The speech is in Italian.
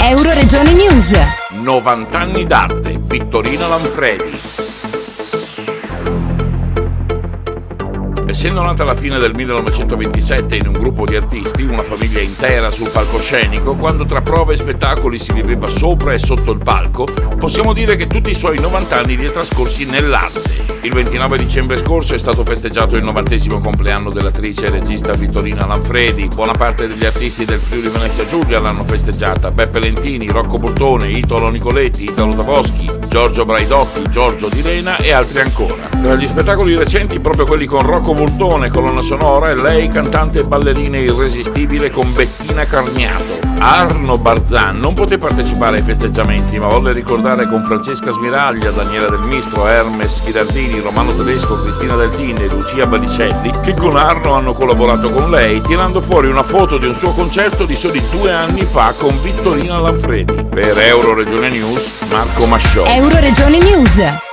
Euroregione News. 90 anni d'arte, Vittorina Lanfredi. Essendo nata alla fine del 1927 in un gruppo di artisti, una famiglia intera sul palcoscenico, quando tra prove e spettacoli si viveva sopra e sotto il palco, possiamo dire che tutti i suoi 90 anni li ha trascorsi nell'arte. Il 29 dicembre scorso è stato festeggiato il 90° compleanno dell'attrice e regista Vittorina Lanfredi. Buona parte degli artisti del Friuli Venezia Giulia l'hanno festeggiata: Beppe Lentini, Rocco Burtone, Italo Nicoletti, Italo Taboschi, Giorgio Braidotti, Giorgio Di Lena e altri ancora. Tra gli spettacoli recenti, proprio quelli con Rocco Burtone, colonna sonora, e lei, cantante e ballerina irresistibile con Bettina Carniato. Arno Barzan non poté partecipare ai festeggiamenti, ma volle ricordare con Francesca Smiraglia, Daniela Del Mistro, Hermes Ghirardini, Romano Tedesco, Cristina Deltini e Lucia Balicelli, che con Arno hanno collaborato con lei, tirando fuori una foto di un suo concerto di soli 2 anni fa con Vittorina Lanfredi. Per Euroregione News, Marco Masciò. Euroregione News.